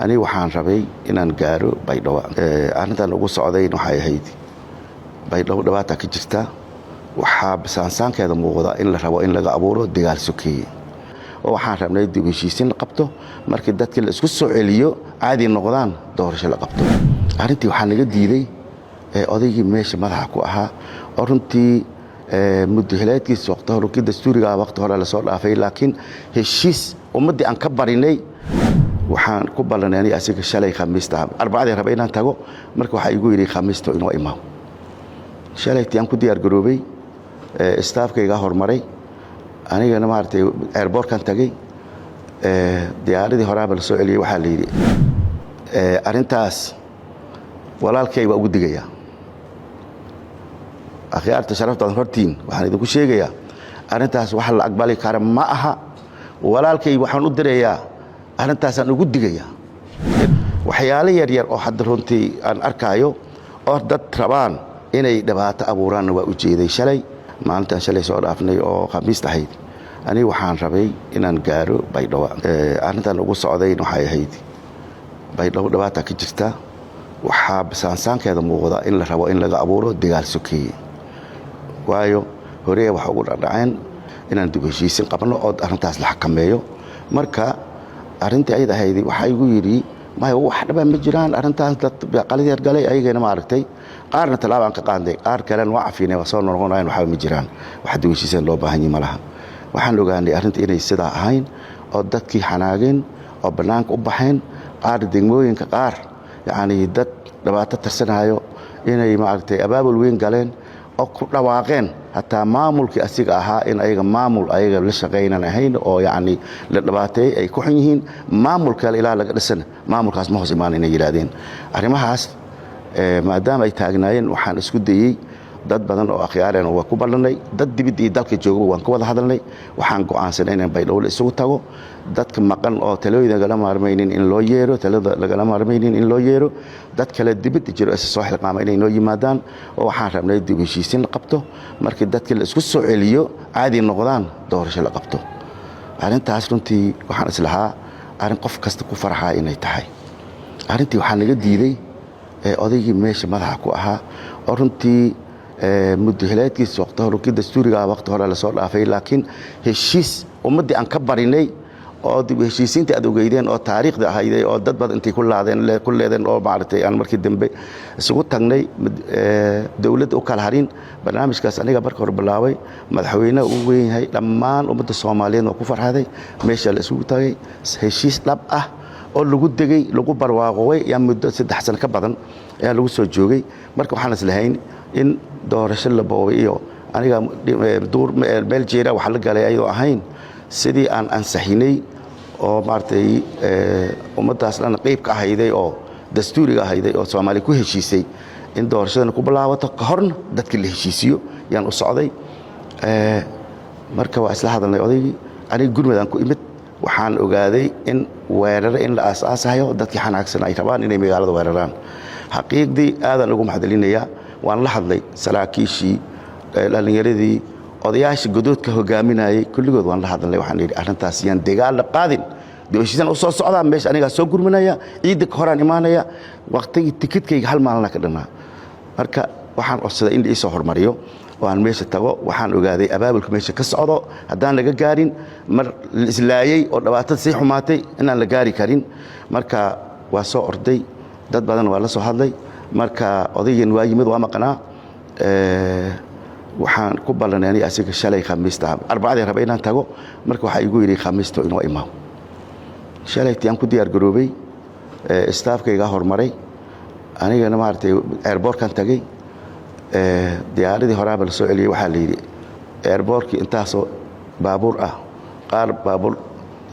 ani waxaan rabay inaan gaaro Baydhabo arrintan ugu socdayn waxay ahayd Baydhabo dhawaata ka jirta waxa basaansaankeeda muuqda in la rabo in laga abuuro dagaal sokeeye oo waxaan rabnay dib u heshiisiin la qabto markii dadka la isku soo celiyo caadi noqdaan doorasho la qabto arrintii waxaa naga diiday odaygii meesha madaxa ku ahaa oo runtii muddo hilaadkiisa waqti hore kii dastuuriga waqti hore la soo dhaafay laakiin heshiis ummadii aan ka barinay waxaan ku ballanay asiga shalay khamiista arbacada rabay inaan tago marka waxa igu yiri khamiista inuu imaam shalay tii aan ku diyaar garoobay staafkayga hormaray anigana maartay airport-kan tagay diyaaradii horaaba la soo celiyay waxa la yiri arintaas walaalkay waa ugu digaya akhyaarta sharafta hortiin waxaan idinku sheegayaa arintaas wax la aqbali karo ma aha walaalkay waxaan u direeyaa arintaas aan ugu digaya waxyaalo yar yar oo hadda runtii aan arkaayo oo dad rabaan inay dhibaato abuuraan waa u jeeday shalay maalinta shalay soo dhaafnay oo khamiis tahay ani waxaan rabay inaan gaaro Baydhabo arrintan ugu socdayn waxay ahayd Baydhabo dhawaata ka jirta waxa basaansaankeeda muuqda in la rabo in laga abuuro dagaal sokeeye waayo hore waxa ugu dhaceen inaan dib u heshiisiin qabno oo arrintaas la xakameeyo marka arrintii ay ahayd waxa igu yiri ma wax dhaba ma jiraan arrintaas dad qalid galay ayagana ma aragtay qaarna talaabaan ka qaanday qaar kale waa cafiinay waa soo noqonayaan waxa ma jiraan wax dib u heshiisiin loo baahan yahay malaha waxaan ogaanay arrintii inay sida ahayn oo dadkii xanaageen oo banaanka u baxeen qaar degmooyinka qaar yaani dad dhibaato tarsanayo inay ma aragtay abaabul weyn galeen oo ku dhawaaqeen hatta maamulkii asiga ahaa in ayaga maamul ayaga la shaqeynaan ahayn oo yaani la dhibaatay ay ku xun yihiin maamulka ilaa laga dhisan maamulkaas ma hoos imaan inay yiraahdeen arrimahaas maadaama ay taagnaayeen waxaan isku dayay dad badan oo akhyaareen oo ku ballanay dad dibadii dalka jooga waan ka wada hadalnay waxaan go'aansanay in Baydhabo isugu tago dadka maqan oo talooyinka laga maarmaynin in loo yeero talada laga maarmaynin in loo yeero dad kale dibadda jiro is soo xilqaamay inay noo yimaadaan oo waxaan rabnay dib u heshiisiin la qabto markii dadka la isku soo celiyo caadi noqdaan doorasho la qabto arrintaas runtii waxaan islahaa arrin qof kasta ku farxaa inay tahay arrintii waxaa naga diiday odaygii meesha madaxa ku ahaa oo runtii muddo hilaadkiisa waqti hore kii dastuuriga waqti hore la soo dhaafay laakiin heshiis ummadii aan ka barinay oo dib u heshiisiinta aad ogeydeen oo taariikhda ahayd oo dad badan intii ku leedeen oo maartay aan markii dambe isugu tagnay dawladda u kala harin barnaamijkaas aniga marka hore bilaabay madaxweynaha uu weyn yahay dhammaan ummadda Soomaaliyeed oo ku farxaday meesha la isugu tagay heshiis dhab ah oo lagu degay lagu barwaaqoy yaa muddo 3 sano ka badan ayaa lagu soo joogay marka waxaan islahayn in doorasho la boobiyo aniga door meel jeera waxa la galay ayadoo ahayn sidii aan ansaxinay oo maartay ummadaas dhan qayb ka ahayday oo dastuuriga ahayday oo Soomaali ku heshiisay in doorashada ku bilaabato ka horna dadka la heshiisiyo yaan u socday marka waa isla hadalnay odaygii aniga gurmadan ku imid waxaan ogaaday in weerar in la aasaasayo dadkii xanaagsan ay rabaan inay magaalada weeraraan xaqiiqdii aadan ugu mahadcelinayaa waan la hadlay saraakiishii dhalinyaradii odayaasha godoodka hogaaminayay kulligood waan la hadlay waxaan yiri arrintaas yaan dagaal la qaadin dibashiisan u soo socdaa meesha aniga soo gurmanaya ciid ka horaan imaanaya waqtigii tikidkayga hal maalin ka dhanaa marka waxaan codsaday in la soo hormariyo waan meesha tago waxaan ogaaday abaabulka meesha ka socdo hadaan laga gaarin mar islaayay oo dhawaatada si xumaatay inaan la gaari karin marka waa soo orday dad badan waa la soo hadlay marka odaygan waa yimid waa maqnaa waxaan ku ballanay asiga shalay khamiista arbacada rabay inaan tago marka waxa igu yiri khamiista inuu imaam shalay tii aan ku diyaar garoobay staafkayga hormaray anigana maartay airport-kan tagay diyaaradii horaaba la soo celiyay waxa la yiri airport-ki intaasoo baabuur ah qaar baabuur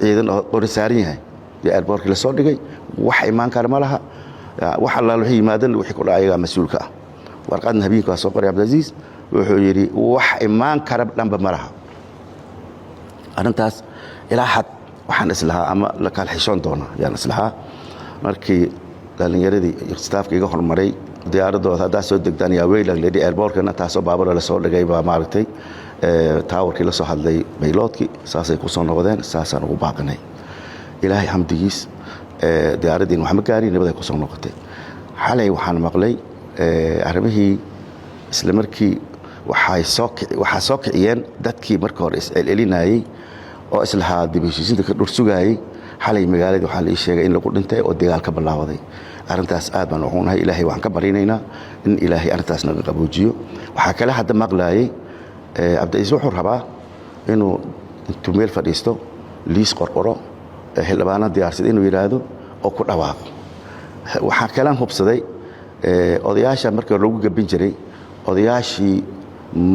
ciidan oo qorsaarin yahay airport-ki la soo dhigay wax imaan kar ma laha wax alla wixii yimaadeen wixii ku dhacay mas'uulka ah warqadna habeenka soo qoray Abdulaziz wuxuu yiri wax imaan kara dhanba maraha arrintaas ilaa xad waxaan islahaa ama la kala xishoon doona yaan islahaa markii dhalinyaradii staafkayga hormaray diyaaradooda hadaa soo degdaan yaa weylag leeyahay airport-kana taasoo baabuur la soo dhigay baa maartay taawarkii la soo hadlay bayloodkii saasay ku soo noqdeen saasaan ugu baaqnay ilaahay xamdigiis diyaaraddiin wax ma gaarin nabad ay ku soo noqotay xalay waxaan maqlay arrimihii isla markii waxaa soo kiciyeen dadkii marka hore is-celcelinayey oo islahaa dib u heshiisiinta ka dhur sugayey xalay magaalada waxaa la ii sheegay in lagu dhintay oo dagaal ka bilaawaday arrintaas aad baan ugu nahay ilaahay waxaan ka barinaynaa in ilaahay arrintaas naga qaboojiyo waxaa kale hadda maqlaayey cabdiciise wuxuu rabaa inuu intuu meel fadhiisto liis qorqoro xildhibaana diyaarsada inuu yidhaahdo oo ku dhawaaqo waxaa kalaan hubsaday odayaasha markii hore lagu gabin jiray odayaashii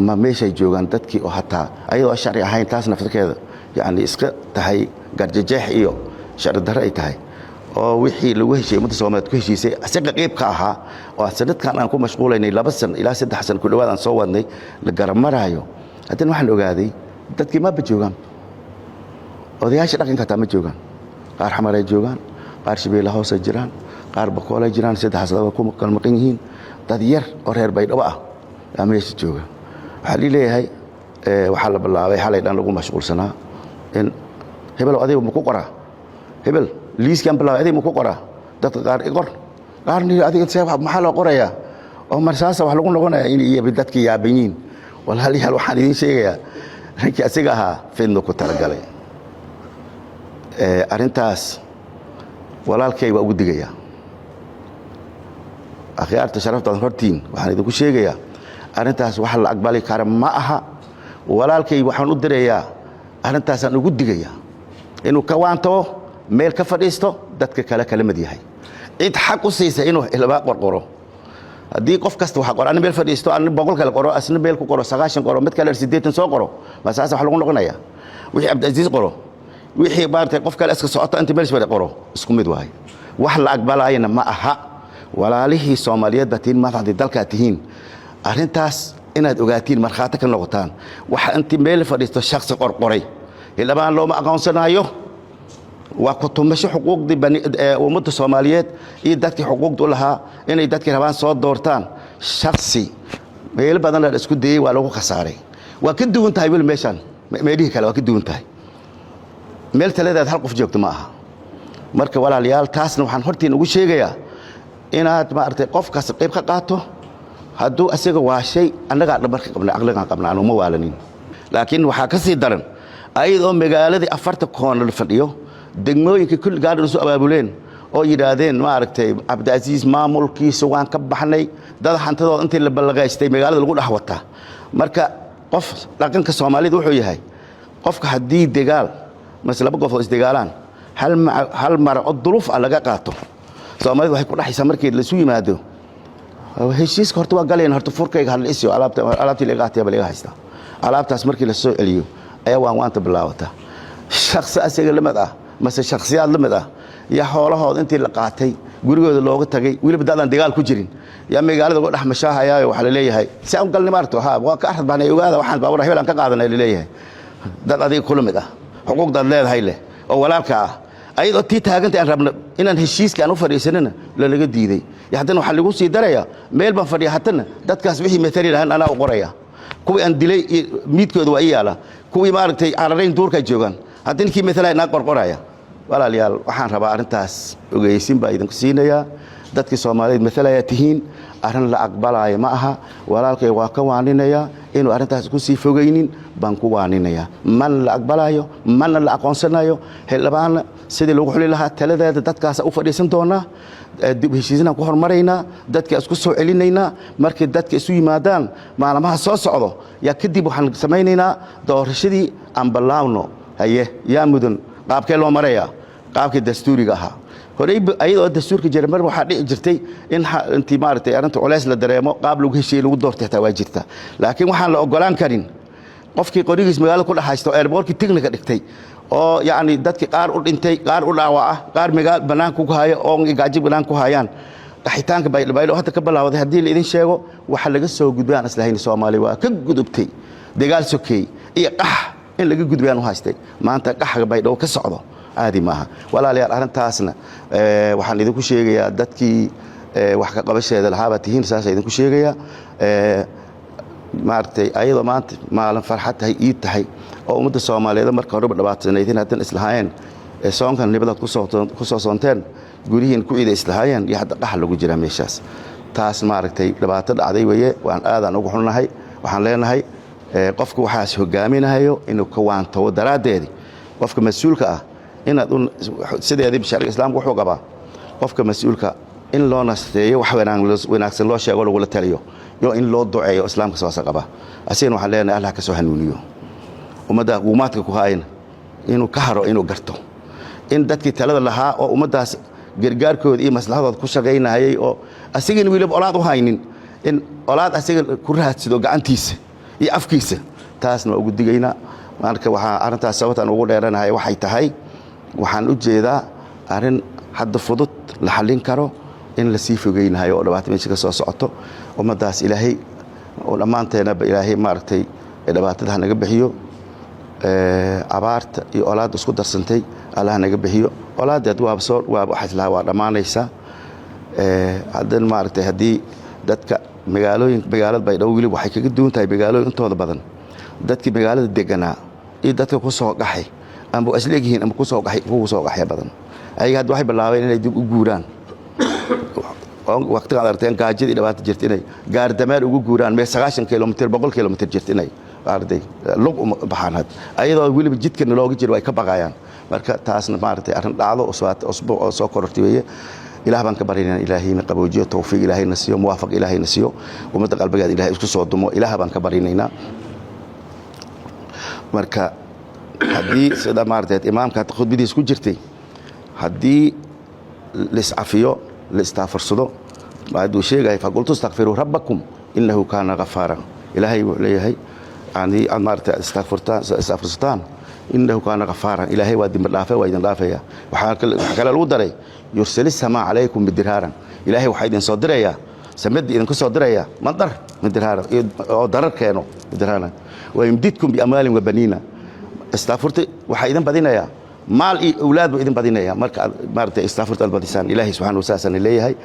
ma meeshay joogaan dadkii oo hataa ayadoo sharci ahayn taas naftarkeeda yani iska tahay garjajeex iyo sharci darre ay tahay oo wixii lagu heshiiyey ummadda Soomaaliyeed ku heshiisay asaga qayb ka ahaa oo sanadkan aan ku mashquulaynay 2 sano ilaa 3 sano ku dhawaad aan soo wadnay la garamarayo haddana waxaan ogaaday dadkii ma joogaan odayaasha dhaqanka taa ma joogaan qaar xamar ay joogaan qaar shabeelle hoose jiraan qaar bakool ay jiraan 3 sano ku kalmaqan yihiin dad yar oo reer Baydhabo ah meesha jooga waxaa leeyahay waxaa la bilaabay xalay dhan lagu mashquulsanaa in hebel adiga ma ku qoraa hebel liiskan bilaabay adiga ma ku qoraa dadka qaar iqor qaarni adiga sabab maxaa loo qorayaa oo marsaasa wax lagu noqonayaa in iyo dadka yaabiin walaaliyaal waxaan idin sheegayaa rankii asiga ahaa fidno ku talagalay arrintaas walaalkay waa ugu digayaa akhyaarta sharafta hortiin waxaan idinku sheegayaa arrintaas wax la aqbali karo ma aha walaalkay waxaan u direeyaa arrintaas aan ugu digayaa inuu ka waanto meel ka fadhiisto dadka kala mid yahay cid xaq u siisay inuu ilba qorqoro haddii qof kasta waxa qoran meel fadhiisto aan 100 kale qoro asna meel ku qoro 90 qoro mid kale 80 soo qoro masaas wax lagu noqonayaa wixii Cabdiciise qoro wixii baartay qof kale iska socota inta meel soo qoro isku mid waay wax la aqbalayna ma aha walaalihii Soomaaliyeed batiin madaxda dalka tihiin arrintaas inaad ogaatiin marxaata ka noqotaan waxa intii meel fadhiisto shakhsi qorqoray ilaa loo ma aqoonsanayo waa ku tumasho xuquuqdii ummadda Soomaaliyeed iyo dadkii xuquuqdu u lahaa inay dadkii rabaan soo doortaan shakhsi meel badan la isku dayay waa lagu khasaaray waa ka duwan tahay wal meeshan meedii kale waa ka duwan tahay meel taladeed hal qof joogto ma aha marka walaalayaal taasna waxaan hortiin ugu sheegayaa inaad ma artay qof kasta qayb ka qaato hadduu asaga waa shay annaga dhabarka qabna aqligan qabna aanu ma waalanin laakiin waxa ka sii daran ayadoo magaaladii 40 koon la fadhiyo degmooyinka kulli gaar soo abaabuleen oo yiraahdeen ma aragtay Cabdiciise maamulkiisa waan ka baxnay dad hantadooda intii la balaqaystay magaalada lagu dhaxwata marka qof dhaqanka Soomaaliyeed wuxuu yahay qofka hadii dagaal masla qof oo isdagaalaan hal mar oo duluf laga qaato Soomaaliyeed waxay ku dhaxaysaa markii la soo yimaado heshiiska horta waa galeen horta furkayga hal isoo alaabtii laga qaatay bal iga haysta alaabtaas markii la soo celiyo ayaa waanta bilaawata shakhsi asaga lamid ah mase shakhsiyaad lamid ah ya xoolahooda intii la qaatay gurigooda looga tagay waliba dadaan dagaal ku jirin ya magaalada uga dhaxmashaahayaa waxa la leeyahay si aan galnimo arto waa ka arxad baan ogaada waxaan baawar hebel aan ka qaadanay la leeyahay dad adiga kula mid ah xuquuqdaad leedahay leh oo walaalka ah ayadoo tii taaganta aan rabno inaan heshiiska aan u fadhiisanana la laga diiday haddana waxa lagu sii daraya meel baan fadhiya haddana dadkaas wixii meetari lahayn anaa u qoraya kuwii aan dilay miidkooda waa iyaala kuwii ma aragtay cararayn duurka joogan haddii kii meetari naa qorqoraya walaalayaal waxaan rabaa arrintaas ogeysiin baa idinku siinaya dadkii Soomaaliyeed meetalaya tihiin arrin la aqbalaya ma aha walaalkay waa ka waaninaya inuu arrintaas ku sii fogeynin baan ku waaninaya man la aqbalayo man la aqoonsanayo xilbaan sidii lagu xulin lahaa taladeeda dadkaas u fadhiisan doona dib heshiisna ku hormarayna dadka isku soo celinayna markii dadka isu yimaadaan maalmaha soo socdo ya kadib waxaan sameeynaa doorashadii aan balaawno haye yaa mudan qaabkee loo maraya qaabkii dastuuriga ahaa horey ayadoo dastuurka Jarmal waxa dhici jirtay in intii maartay arrinta culays la dareemo qaab lagu heshiiyay lagu doortay taa waa jirta laakiin waxaan la ogolaan karin qofkii qorigiis magaalada ku dhaxaysto airportka tigniga dhigtay oo yaani dadkii qaar u dhintay qaar u dhaawaca qaar magaal banaanka ku haya oo gaajib banaanka ku hayaan dhaxitaanka baylo hadda ka bilaawday hadii la idin sheego waxa laga soo gudbaan islahayn Soomaali waa ka gudubtay dagaal sokay iyo qax in laga gudbaan u haystay maanta qaxga baylo ka socdo aadi maaha walaalayaal arrintaasna waxaan idinku sheegayaa dadkii wax ka qabasheeda lahaaba tihiin saas idinku sheegayaa maartay ayadoo maanta maalin farxad tahay ii tahay oo ummadda Soomaaliyeed marka hore dhawaatanaydeen hadan islahaayeen soonkan nibadad ku soo soonteen gurihiin ku ciideysnaayeen iyo hadda dhaxal lagu jira meeshaas taas maaragtay dhibaato dhacday weeye waan aadaan ugu xunnahay waxaan leenahay qofka waxaas hogaaminayo inuu ka waanto daraadeedi qofka mas'uulka ah inaad sideedii sharciga islaamku wuxuu qabaa qofka mas'uulka in loo nasteeyo wax wanaagsan loo sheego lagu la taliyo iyo in loo duceeyo islaamka soo qaba asina waxaan leenahay Allah ka soo hanuuniyo ummadda guumaadka ku haayna inuu ka haro inuu garto in dadkii talada lahaa oo ummadaas gargaarkooda iyo maslaxadooda ku shaqeynayay oo asigana wiliba olaad u haynin in olaad asiga ku raadsado gacantiisa iyo afkiisa taasna ugu digayna marka waxa arintaas sababtan ugu dheeranahay waxay tahay waxaan u jeedaa arin hadda fudud la xalin karo in la sii fogeynayo oo dhibaato meesha ka soo socoto ummadaas ilaahay oo dhamaanteena ilaahay maartay dhibaatada naga bixiyo abaarta iyo olaad isku darsantay Allah naga bixiyo olaadad waa wax dhamaanaysa hadan maartay hadii dadka magaalada Baydhabo wili waxay kaga duwan tahay magaalooyin intooda badan dadkii magaalada deganaa iyo dadka ku soo qaxay ama asligiin ama ku soo qaxay badan ayaga had waxay bilaabeen inay dib u guuraan waqtiga arteen gaajadii dhibaato jirtay inay gaar dameer ugu guuraan mee 90 kilomitir 100 kilomitir jirtay inay arday lug baxanad ayadoo wiliba jidkan looga jiro ay ka baqayaan marka taasna maartay arin dhacdo usbuuc oo soo korortay weeye ilaah baan ka barinaa ilaahayna qaboojiyo tawfiiq ilaahayna siiyo muwaafaq ilaahayna siiyo ummadda qalbigeeda ilaahay isku soo dumo ilaah baan ka barinaynaa marka hadii sida maartay imaamka khudbadiisa ku jirtay hadii liscafiyo listafarsado baad uu sheegay faqultu astaghfiru rabbakum innahu kana ghaffara ilaahay wuu leeyahay ani maartay istaghfirtaan innahu kana ghaffara ilaahay waa dimir dhaafay waa idin dhaafaya waxa kale lagu daray yursil as-samaa alaykum bidirharan ilaahay waxa idin soo diraya samad idin ku soo diraya madar bidirharan oo darar keeno bidirharan wa yumdidkum bi amwalin wa banina istaghfirtu waxa idin badinaya maal iyo awlaad buu idin badinaya marka maartay istaghfirtu albadisaan ilaahay subhanahu wa ta'ala leeyahay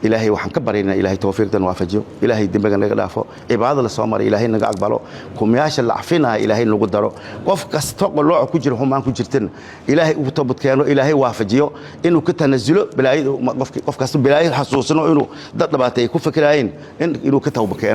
ilaahay waxaan ka barinaynaa ilaahay tawfiiqdan waafajiyo ilaahay dambiga naga dhaafo cibaadada la soo maray ilaahay naga aqbalo kumiyaasha la afinaay ilaahay nagu daro qof kasto qolooc ku jiro xumaan ku jirtin ilaahay uu toobad keeno ilaahay waafajiyo inuu ka tanazulo bilaayid qof kasto bilaayid xasuusino inuu dad dhabaatay ku fikirayeen inuu ka tawbad keeno